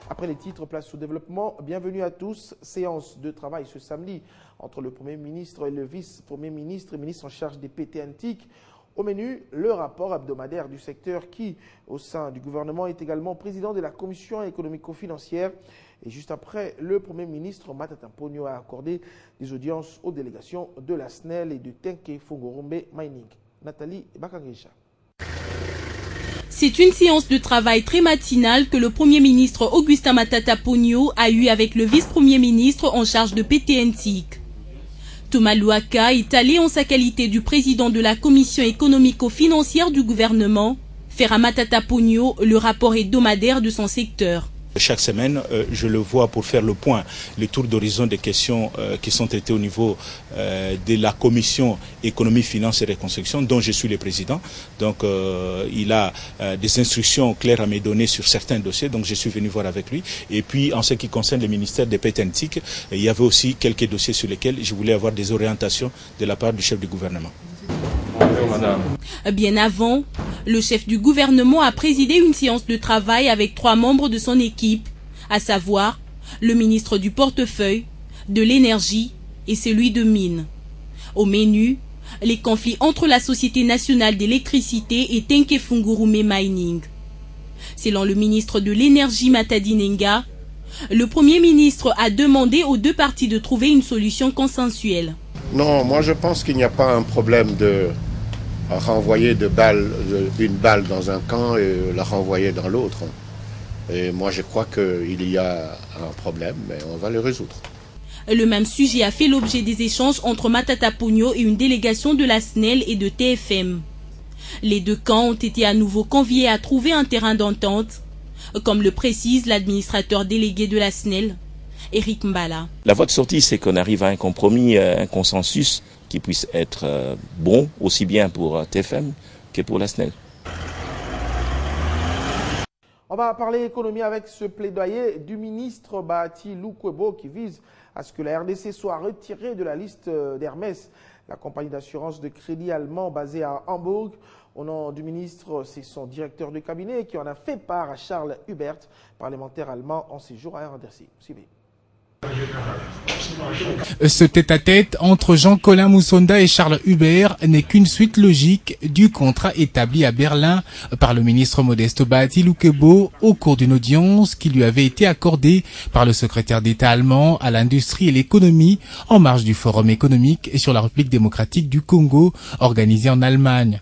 Après les titres, place au développement. Bienvenue à tous. Séance de travail ce samedi entre le Premier ministre et le Vice-Premier ministre et ministre en charge des PT antiques. Au menu, le rapport hebdomadaire du secteur qui, au sein du gouvernement, est également président de la Commission économico-financière. Et juste après, le Premier ministre Matata Ponyo a accordé des audiences aux délégations de la SNEL et de Tenke Fongorombe Mining. Nathalie Bakangesha. C'est une séance de travail très matinale que le Premier ministre Augustin Matata Ponyo a eue avec le vice-premier ministre en charge de PT antiques. Thomas Louaka est allé en sa qualité du président de la Commission économico-financière du gouvernement faire à Matata Ponyo le rapport hebdomadaire de son secteur. Chaque semaine, je le vois pour faire le point, le tour d'horizon des questions qui sont traitées au niveau de la Commission économie, finance et reconstruction, dont je suis le président. Donc, il a des instructions claires à me donner sur certains dossiers, donc je suis venu voir avec lui. Et puis, en ce qui concerne le ministère des PT antiques, il y avait aussi quelques dossiers sur lesquels je voulais avoir des orientations de la part du chef du gouvernement. Bonjour, madame. Bien avant, le chef du gouvernement a présidé une séance de travail avec 3 membres de son équipe, à savoir le ministre du portefeuille, de l'énergie et celui de mines. Au menu, les conflits entre la Société nationale d'électricité et Tenke Fongorombe Mining. Selon le ministre de l'énergie Matadi Nenga, le Premier ministre a demandé aux 2 parties de trouver une solution consensuelle. Non, moi je pense qu'il n'y a pas un problème de renvoyer une balle dans un camp et la renvoyer dans l'autre. Et moi je crois qu'il y a un problème, mais on va le résoudre. Le même sujet a fait l'objet des échanges entre Matata Ponyo et une délégation de la SNEL et de TFM. Les 2 camps ont été à nouveau conviés à trouver un terrain d'entente, comme le précise l'administrateur délégué de la SNEL, Eric Mbala. La voie de sortie, c'est qu'on arrive à un compromis, un consensus qui puisse être bon, aussi bien pour TFM que pour la SNEL. On va parler économie avec ce plaidoyer du ministre Bahati Lukwebo qui vise à ce que la RDC soit retirée de la liste d'Hermès, la compagnie d'assurance de crédit allemand basée à Hambourg. Au nom du ministre, c'est son directeur de cabinet qui en a fait part à Charles Hubert, parlementaire allemand en séjour à RDC. Suivez. Ce tête-à-tête entre Jean-Colin Moussonda et Charles Hubert n'est qu'une suite logique du contrat établi à Berlin par le ministre Modeste Bahati Lukwebo au cours d'une audience qui lui avait été accordée par le secrétaire d'État allemand à l'industrie et l'économie en marge du Forum économique sur la République démocratique du Congo organisé en Allemagne.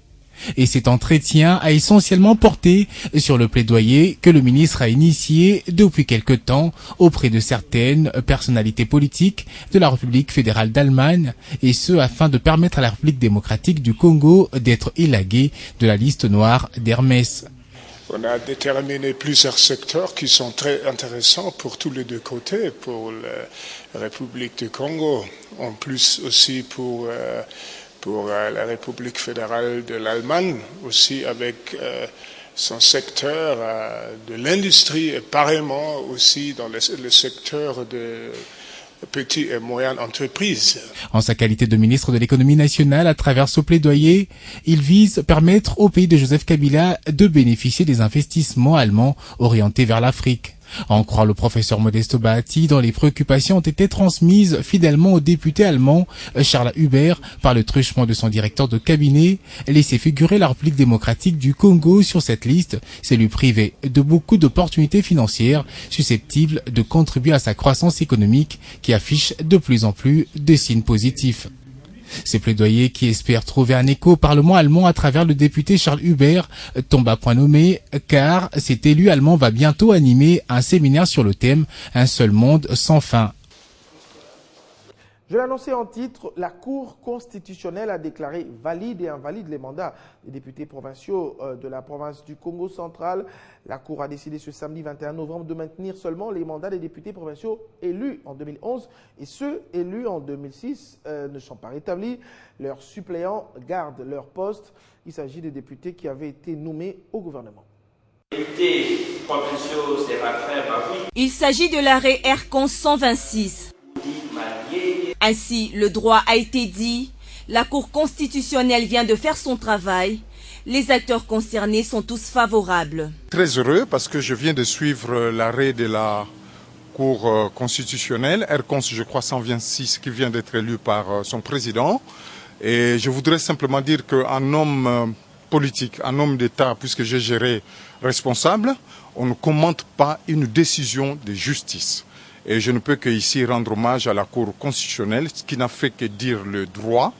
Et cet entretien a essentiellement porté sur le plaidoyer que le ministre a initié depuis quelque temps auprès de certaines personnalités politiques de la République fédérale d'Allemagne, et ce afin de permettre à la République démocratique du Congo d'être élaguée de la liste noire d'Hermès. On a déterminé plusieurs secteurs qui sont très intéressants pour tous les 2 côtés, pour la République du Congo, en plus aussi pour la République fédérale de l'Allemagne, aussi avec son secteur de l'industrie et pareillement aussi dans le secteur de petites et moyennes entreprises. En sa qualité de ministre de l'économie nationale, à travers ce plaidoyer, il vise à permettre au pays de Joseph Kabila de bénéficier des investissements allemands orientés vers l'Afrique. À en croire le professeur Modeste Bahati, dont les préoccupations ont été transmises fidèlement au député allemand Charles Hubert par le truchement de son directeur de cabinet, laisser figurer la République démocratique du Congo sur cette liste, c'est lui priver de beaucoup d'opportunités financières susceptibles de contribuer à sa croissance économique qui affiche de plus en plus de signes positifs. Ces plaidoyers qui espèrent trouver un écho au Parlement allemand à travers le député Charles Hubert tombent à point nommé car cet élu allemand va bientôt animer un séminaire sur le thème « Un seul monde sans fin ». Je l'ai annoncé en titre, la Cour constitutionnelle a déclaré valide et invalide les mandats des députés provinciaux de la province du Congo central. La Cour a décidé ce samedi 21 novembre de maintenir seulement les mandats des députés provinciaux élus en 2011 et ceux élus en 2006 ne sont pas rétablis. Leurs suppléants gardent leur poste. Il s'agit des députés qui avaient été nommés au gouvernement. Il s'agit de l'arrêt Aircon 126. Ainsi, le droit a été dit, la Cour constitutionnelle vient de faire son travail, Les acteurs concernés sont tous favorables. Très heureux parce que je viens de suivre l'arrêt de la Cour constitutionnelle, RCONS, je crois 126, qui vient d'être élu par son président. Et je voudrais simplement dire qu'un homme politique, un homme d'État, puisque j'ai géré responsable, on ne commente pas une décision de justice. Et je ne peux qu'ici rendre hommage à la Cour constitutionnelle, qui n'a fait que dire le droit,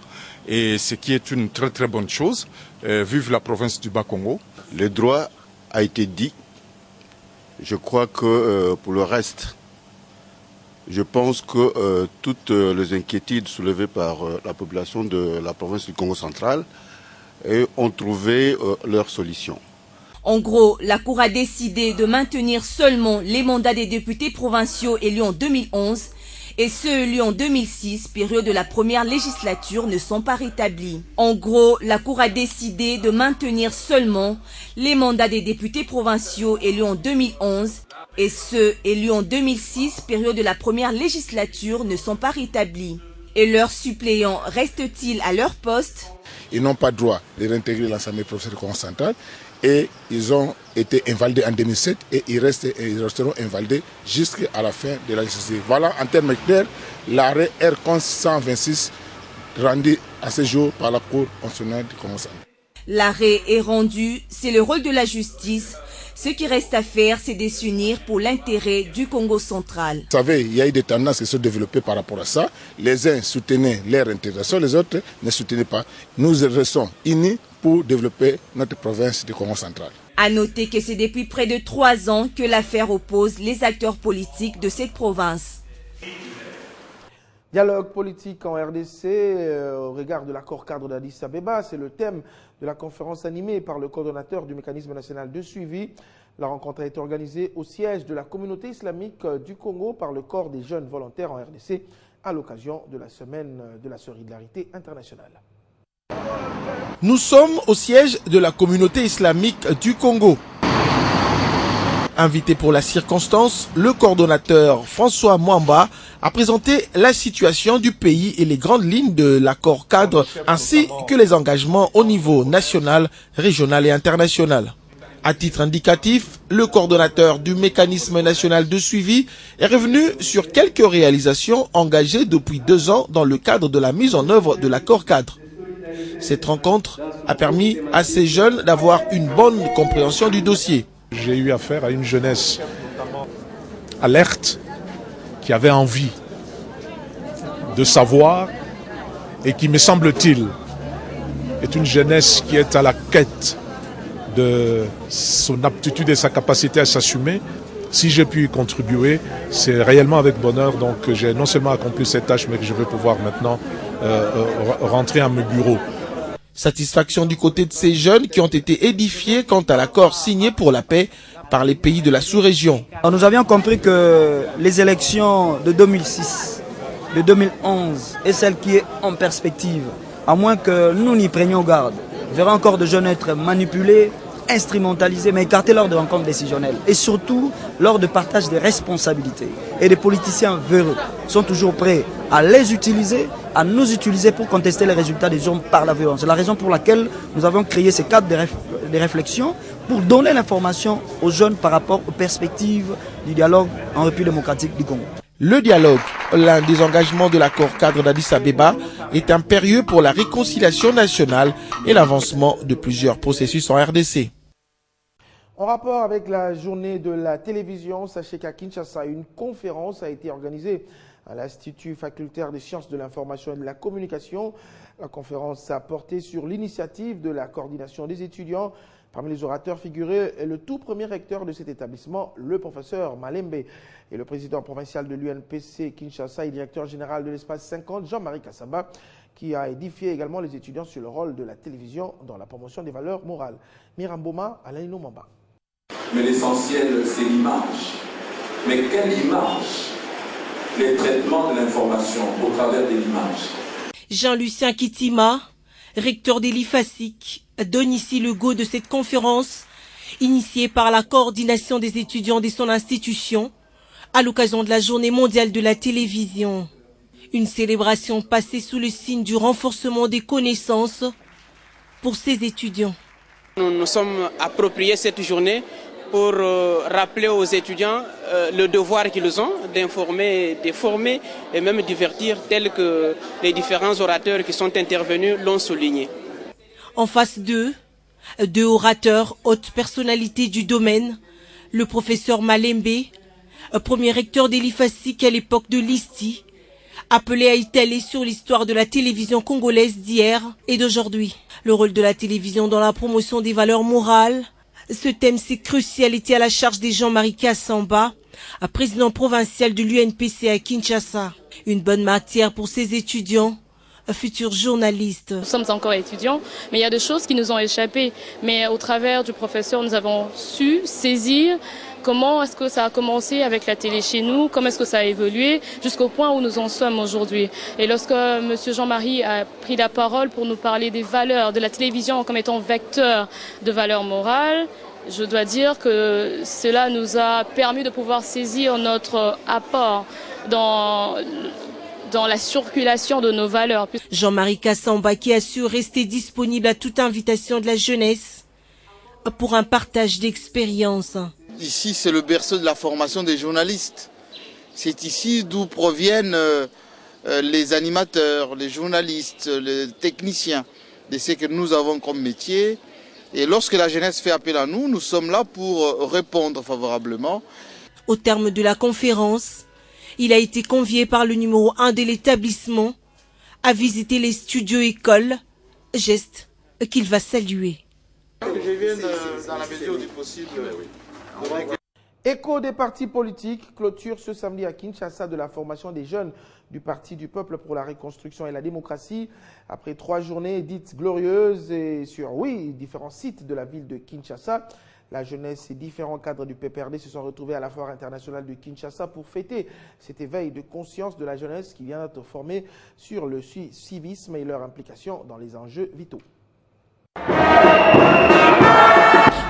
et ce qui est une très très bonne chose. Vive la province du Bas-Congo. Le droit a été dit. Je crois que pour le reste, je pense que toutes les inquiétudes soulevées par la population de la province du Congo central ont trouvé leur solution. En gros, la Cour a décidé de maintenir seulement les mandats des députés provinciaux élus en 2011 et ceux élus en 2006, période de la première législature, ne sont pas rétablis. En gros, la Cour a décidé de maintenir seulement les mandats des députés provinciaux élus en 2011 et ceux élus en 2006, période de la première législature, ne sont pas rétablis. Et leurs suppléants restent-ils à leur poste? Ils n'ont pas droit de réintégrer l'Assemblée provinciale du Congo central et ils ont été invalidés en 2007 et ils resteront invalidés jusqu'à la fin de la législature. Voilà, en termes clairs, l'arrêt RCONS 126 rendu à ce jour par la Cour constitutionnelle du Congo central. L'arrêt est rendu, c'est le rôle de la justice. Ce qui reste à faire, c'est de s'unir pour l'intérêt du Congo central. Vous savez, il y a eu des tendances qui se sont développées par rapport à ça. Les uns soutenaient leur intégration, les autres ne soutenaient pas. Nous restons unis pour développer notre province du Congo central. À noter que c'est depuis près de 3 ans que l'affaire oppose les acteurs politiques de cette province. Dialogue politique en RDC au regard de l'accord cadre d'Addis Abeba, c'est le thème de la conférence animée par le coordonnateur du mécanisme national de suivi. La rencontre a été organisée au siège de la communauté islamique du Congo par le corps des jeunes volontaires en RDC à l'occasion de la semaine de la solidarité internationale. Nous sommes au siège de la communauté islamique du Congo. Invité pour la circonstance, le coordonnateur François Mwamba a présenté la situation du pays et les grandes lignes de l'accord cadre ainsi que les engagements au niveau national, régional et international. À titre indicatif, le coordonnateur du mécanisme national de suivi est revenu sur quelques réalisations engagées depuis 2 ans dans le cadre de la mise en œuvre de l'accord cadre. Cette rencontre a permis à ces jeunes d'avoir une bonne compréhension du dossier. J'ai eu affaire à une jeunesse alerte qui avait envie de savoir et qui, me semble-t-il, est une jeunesse qui est à la quête de son aptitude et sa capacité à s'assumer. Si j'ai pu y contribuer, c'est réellement avec bonheur. Donc j'ai non seulement accompli cette tâche, mais que je vais pouvoir maintenant rentrer à mon bureau. Satisfaction du côté de ces jeunes qui ont été édifiés quant à l'accord signé pour la paix par les pays de la sous-région. Nous avions compris que les élections de 2006, de 2011 et celle qui est en perspective, à moins que nous n'y prenions garde, verrons encore de jeunes être manipulés, instrumentalisés, mais écartés lors de rencontres décisionnelles et surtout lors de partage des responsabilités. Et les politiciens véreux sont toujours prêts à les utiliser, à nous utiliser pour contester les résultats des hommes par la violence. C'est la raison pour laquelle nous avons créé ces cadres de réflexion pour donner l'information aux jeunes par rapport aux perspectives du dialogue en République démocratique du Congo. Le dialogue, l'un des engagements de l'accord cadre d'Addis Abeba, est impérieux pour la réconciliation nationale et l'avancement de plusieurs processus en RDC. En rapport avec la journée de la télévision, sachez qu'à Kinshasa, une conférence a été organisée à l'Institut facultaire des sciences de l'information et de la communication. La conférence a porté sur l'initiative de la coordination des étudiants. Parmi les orateurs figurait le tout premier recteur de cet établissement, le professeur Malembe, et le président provincial de l'UNPC Kinshasa et directeur général de l'espace 50, Jean-Marie Kassamba, qui a édifié également les étudiants sur le rôle de la télévision dans la promotion des valeurs morales. Miramboma, Alain Mamba. Mais l'essentiel, c'est l'image. Mais quelle image? Les traitements de l'information au travers de l'image. Jean-Lucien Kitima, recteur de l'IFASIC, donne ici le go de cette conférence initiée par la coordination des étudiants de son institution à l'occasion de la Journée mondiale de la télévision. Une célébration passée sous le signe du renforcement des connaissances pour ces étudiants. Nous nous sommes appropriés cette journée pour rappeler aux étudiants le devoir qu'ils ont d'informer, de former et même divertir, tels que les différents orateurs qui sont intervenus l'ont souligné. En face d'eux, deux orateurs, hautes personnalités du domaine, le professeur Malembe, premier recteur de l'IFASIC à l'époque de l'ISTI, appelé à étaler sur l'histoire de la télévision congolaise d'hier et d'aujourd'hui. Le rôle de la télévision dans la promotion des valeurs morales. Ce thème, c'est crucial, était à la charge de Jean-Marie Kassamba, président provincial de l'UNPC à Kinshasa. Une bonne matière pour ses étudiants, futurs journalistes. Nous sommes encore étudiants, mais il y a des choses qui nous ont échappé. Mais au travers du professeur, nous avons su saisir comment est-ce que ça a commencé avec la télé chez nous, comment est-ce que ça a évolué jusqu'au point où nous en sommes aujourd'hui. Et lorsque M. Jean-Marie a pris la parole pour nous parler des valeurs de la télévision comme étant vecteur de valeurs morales, je dois dire que cela nous a permis de pouvoir saisir notre apport dans la circulation de nos valeurs. Jean-Marie Kassamba qui a su rester disponible à toute invitation de la jeunesse pour un partage d'expérience. Ici, c'est le berceau de la formation des journalistes. C'est ici d'où proviennent les animateurs, les journalistes, les techniciens de ce que nous avons comme métier. Et lorsque la jeunesse fait appel à nous, nous sommes là pour répondre favorablement. Au terme de la conférence, il a été convié par le numéro 1 de l'établissement à visiter les studios écoles, geste qu'il va saluer. Je viens dans la mesure du possible. Écho des partis politiques clôture ce samedi à Kinshasa de la formation des jeunes du Parti du Peuple pour la Reconstruction et la Démocratie. Après 3 journées dites glorieuses et sur, différents sites de la ville de Kinshasa, la jeunesse et différents cadres du PPRD se sont retrouvés à la Foire internationale de Kinshasa pour fêter cet éveil de conscience de la jeunesse qui vient d'être formée sur le civisme et leur implication dans les enjeux vitaux.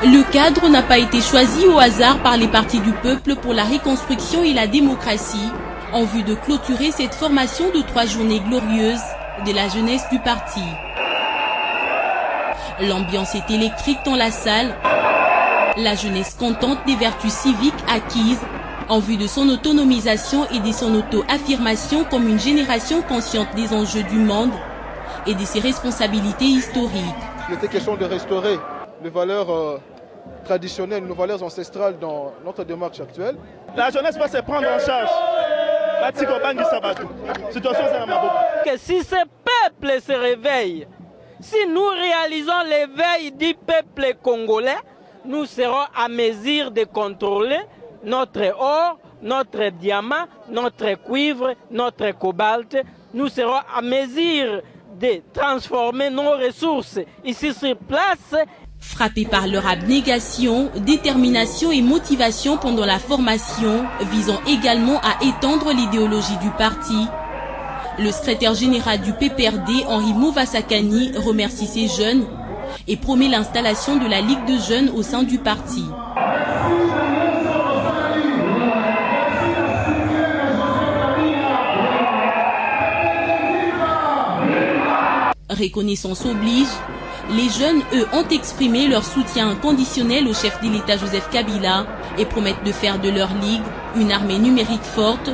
Le cadre n'a pas été choisi au hasard par les partis du peuple pour la reconstruction et la démocratie en vue de clôturer cette formation de 3 journées glorieuses de la jeunesse du parti. L'ambiance est électrique dans la salle, la jeunesse contente des vertus civiques acquises en vue de son autonomisation et de son auto-affirmation comme une génération consciente des enjeux du monde et de ses responsabilités historiques. Il était question de restaurer les valeurs traditionnelles, nos valeurs ancestrales dans notre démarche actuelle. La jeunesse va se prendre en charge. Que si ce peuple se réveille, si nous réalisons l'éveil du peuple congolais, nous serons à mesure de contrôler notre or, notre diamant, notre cuivre, notre cobalt. Nous serons à mesure de transformer nos ressources ici sur place. Frappés par leur abnégation, détermination et motivation pendant la formation, visant également à étendre l'idéologie du parti, le secrétaire général du PPRD, Henri Mouvasakani, remercie ces jeunes et promet l'installation de la Ligue de jeunes au sein du parti. Reconnaissance oblige, les jeunes, eux, ont exprimé leur soutien inconditionnel au chef de l'État Joseph Kabila et promettent de faire de leur ligue une armée numérique forte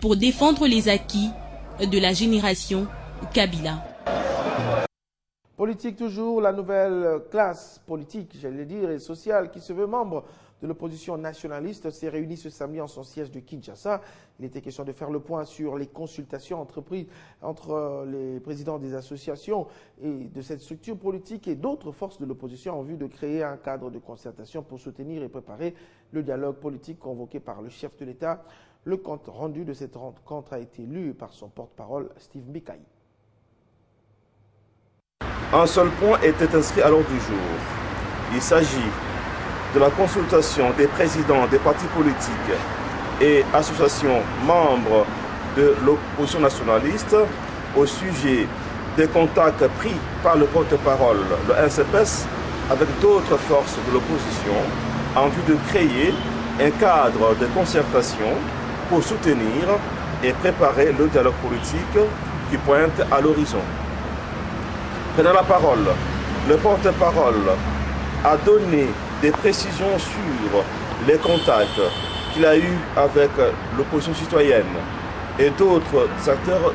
pour défendre les acquis de la génération Kabila. Politique toujours, la nouvelle classe politique, j'allais dire, et sociale qui se veut membre de l'opposition nationaliste s'est réunie ce samedi en son siège de Kinshasa. Il était question de faire le point sur les consultations entreprises entre les présidents des associations et de cette structure politique et d'autres forces de l'opposition en vue de créer un cadre de concertation pour soutenir et préparer le dialogue politique convoqué par le chef de l'État. Le compte rendu de cette rencontre a été lu par son porte-parole Steve Mbikaï. Un seul point était inscrit à l'ordre du jour. Il s'agit de la consultation des présidents des partis politiques et associations membres de l'opposition nationaliste au sujet des contacts pris par le porte-parole, le NCPS, avec d'autres forces de l'opposition en vue de créer un cadre de concertation pour soutenir et préparer le dialogue politique qui pointe à l'horizon. Prenant la parole, le porte-parole a donné des précisions sur les contacts qu'il a eus avec l'opposition citoyenne et d'autres acteurs